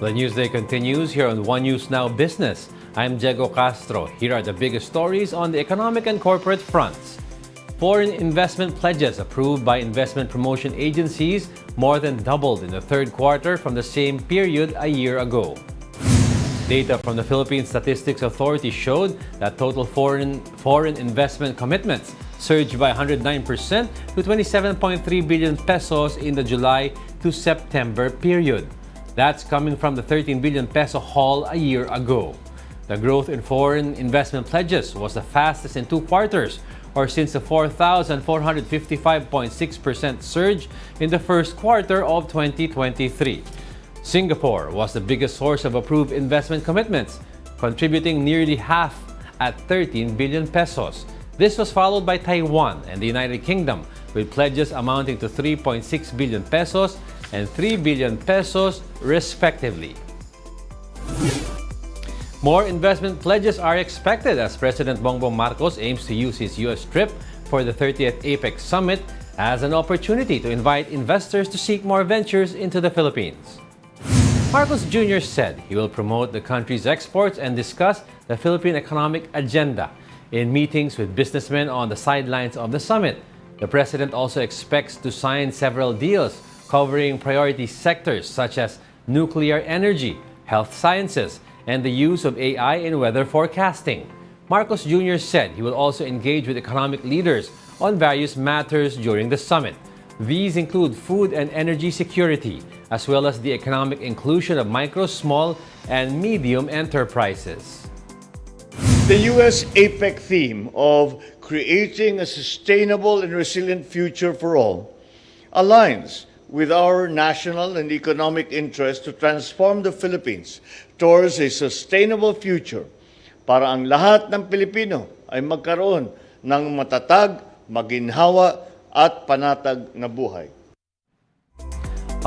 The Newsday continues here on One News Now Business. I'm Diego Castro. Here are the biggest stories on the economic and corporate fronts. Foreign investment pledges approved by investment promotion agencies more than doubled in the third quarter from the same period a year ago. Data from the Philippine Statistics Authority showed that total foreign investment commitments surged by 109% to 27.3 billion pesos in the July to September period. That's coming from the 13 billion peso haul a year ago. The growth in foreign investment pledges was the fastest in 2 quarters, or since the 4,455.6% surge in the first quarter of 2023. Singapore was the biggest source of approved investment commitments, contributing nearly half at 13 billion pesos. This was followed by Taiwan and the United Kingdom, with pledges amounting to 3.6 billion pesos and 3 billion pesos respectively. More investment pledges are expected as President Bongbong Marcos aims to use his U.S. trip for the 30th APEC Summit as an opportunity to invite investors to seek more ventures into the Philippines. Marcos Jr. said he will promote the country's exports and discuss the Philippine economic agenda in meetings with businessmen on the sidelines of the summit. The president also expects to sign several deals covering priority sectors such as nuclear energy, health sciences, and the use of AI in weather forecasting. Marcos Jr. said he will also engage with economic leaders on various matters during the summit. These include food and energy security, as well as the economic inclusion of micro, small, and medium enterprises. The U.S. APEC theme of creating a sustainable and resilient future for all aligns with our national and economic interest to transform the Philippines towards a sustainable future para ang lahat ng Pilipino ay magkaroon ng matatag, maginhawa at panatag na buhay.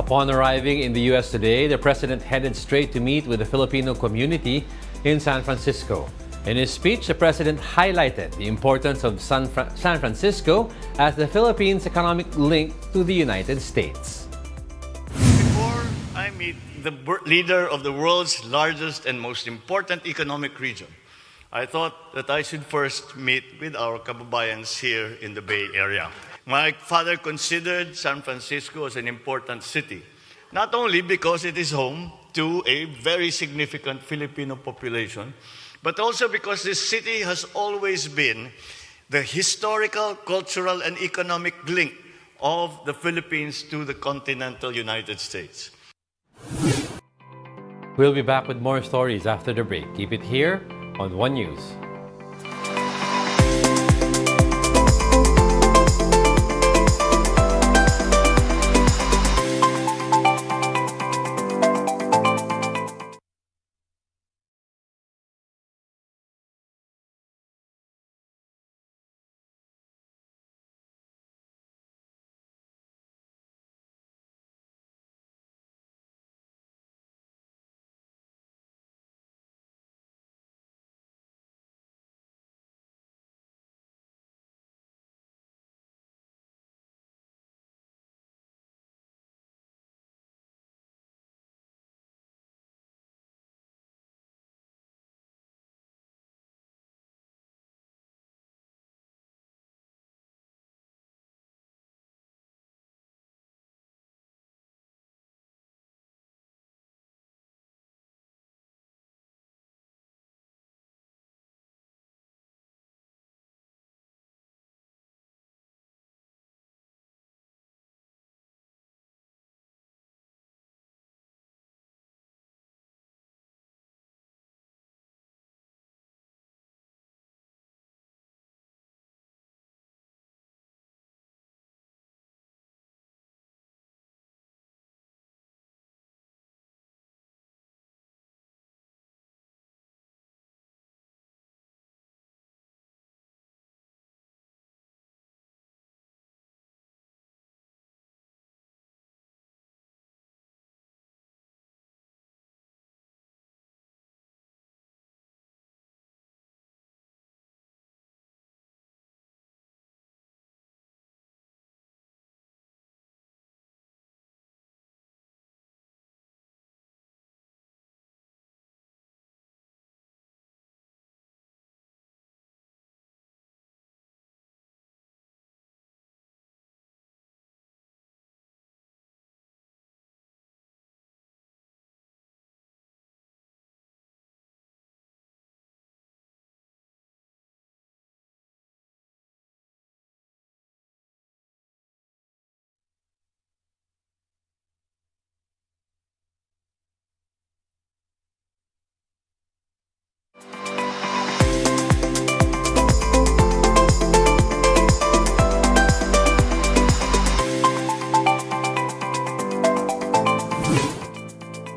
Upon arriving in the U.S. today, the president headed straight to meet with the Filipino community in San Francisco. In his speech, the president highlighted the importance of San Francisco as the Philippines' economic link to the United States. Before I meet the leader of the world's largest and most important economic region, I thought that I should first meet with our kababayans here in the Bay Area. My father considered San Francisco as an important city, not only because it is home to a very significant Filipino population, but also because this city has always been the historical, cultural, and economic link of the Philippines to the continental United States. We'll be back with more stories after the break. Keep it here on One News.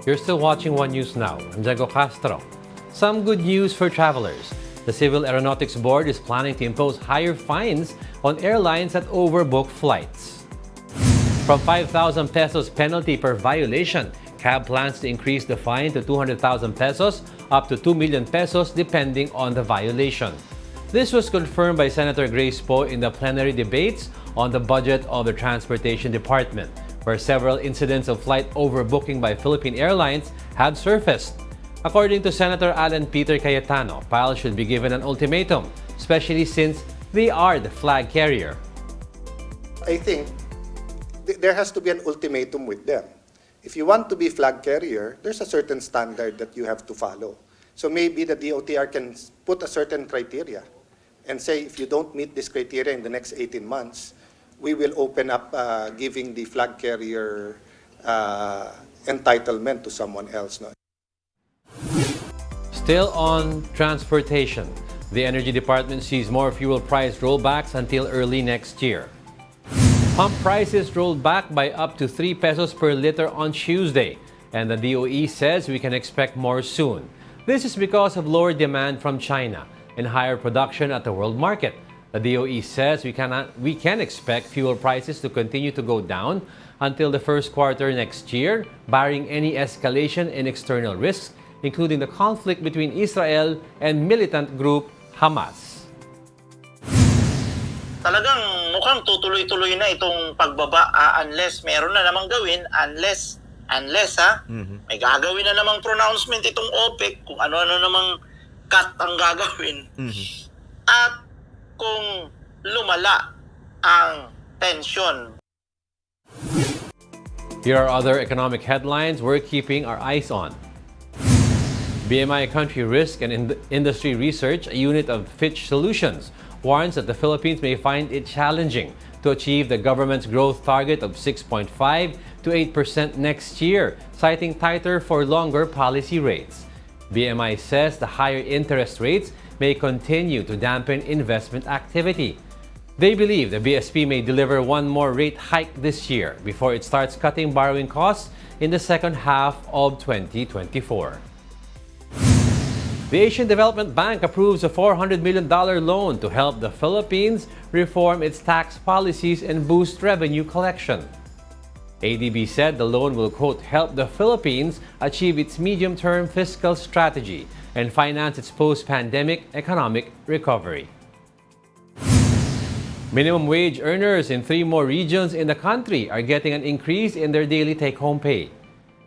You're still watching One News Now. I'm Diego Castro. Some good news for travelers. The Civil Aeronautics Board is planning to impose higher fines on airlines that overbook flights. From 5,000 pesos penalty per violation, CAB plans to increase the fine to 200,000 pesos up to 2 million pesos depending on the violation. This was confirmed by Senator Grace Poe in the plenary debates on the budget of the Transportation Department, where several incidents of flight overbooking by Philippine Airlines have surfaced. According to Senator Alan Peter Cayetano, PAL should be given an ultimatum, especially since they are the flag carrier. I think there has to be an ultimatum with them. If you want to be flag carrier, there's a certain standard that you have to follow. So maybe the DOTR can put a certain criteria and say, if you don't meet this criteria in the next 18 months, we will open up giving the flag carrier entitlement to someone else. No? Still on transportation, the Energy Department sees more fuel price rollbacks until early next year. Pump prices rolled back by up to 3 pesos per liter on Tuesday, and the DOE says we can expect more soon. This is because of lower demand from China and higher production at the world market. The DOE says we can expect fuel prices to continue to go down until the first quarter next year, barring any escalation in external risks, including the conflict between Israel and militant group Hamas. Talagang mukhang tutuloy-tuloy na itong pagbaba unless meron na namang gawin, unless may gagawin na namang pronouncement itong OPEC kung ano-ano namang cut ang gagawin. At kung lumala ang tension. Here are other economic headlines we're keeping our eyes on. BMI Country Risk and Industry Research, a unit of Fitch Solutions, warns that the Philippines may find it challenging to achieve the government's growth target of 6.5 to 8% next year, citing tighter for longer policy rates. BMI says the higher interest rates may continue to dampen investment activity. They believe the BSP may deliver one more rate hike this year before it starts cutting borrowing costs in the second half of 2024. The Asian Development Bank approves a $400 million loan to help the Philippines reform its tax policies and boost revenue collection. ADB said the loan will, quote, help the Philippines achieve its medium-term fiscal strategy and finance its post-pandemic economic recovery. Minimum wage earners in 3 more regions in the country are getting an increase in their daily take-home pay.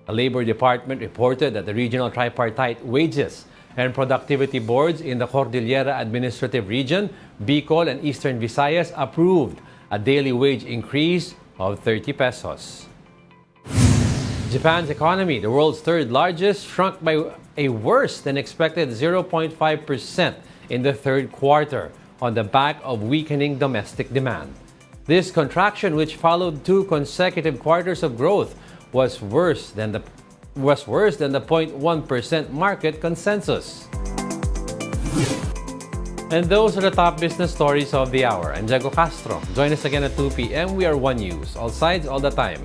The Labor Department reported that the regional tripartite wages and productivity boards in the Cordillera Administrative Region, Bicol, and Eastern Visayas approved a daily wage increase of 30 pesos. Japan's economy, the world's third largest, shrunk by a worse than expected 0.5% in the third quarter on the back of weakening domestic demand. This contraction, which followed 2 consecutive quarters of growth, was worse than the 0.1% market consensus. And those are the top business stories of the hour. I'm Diego Castro. Join us again at 2 p.m. We are One News, all sides, all the time.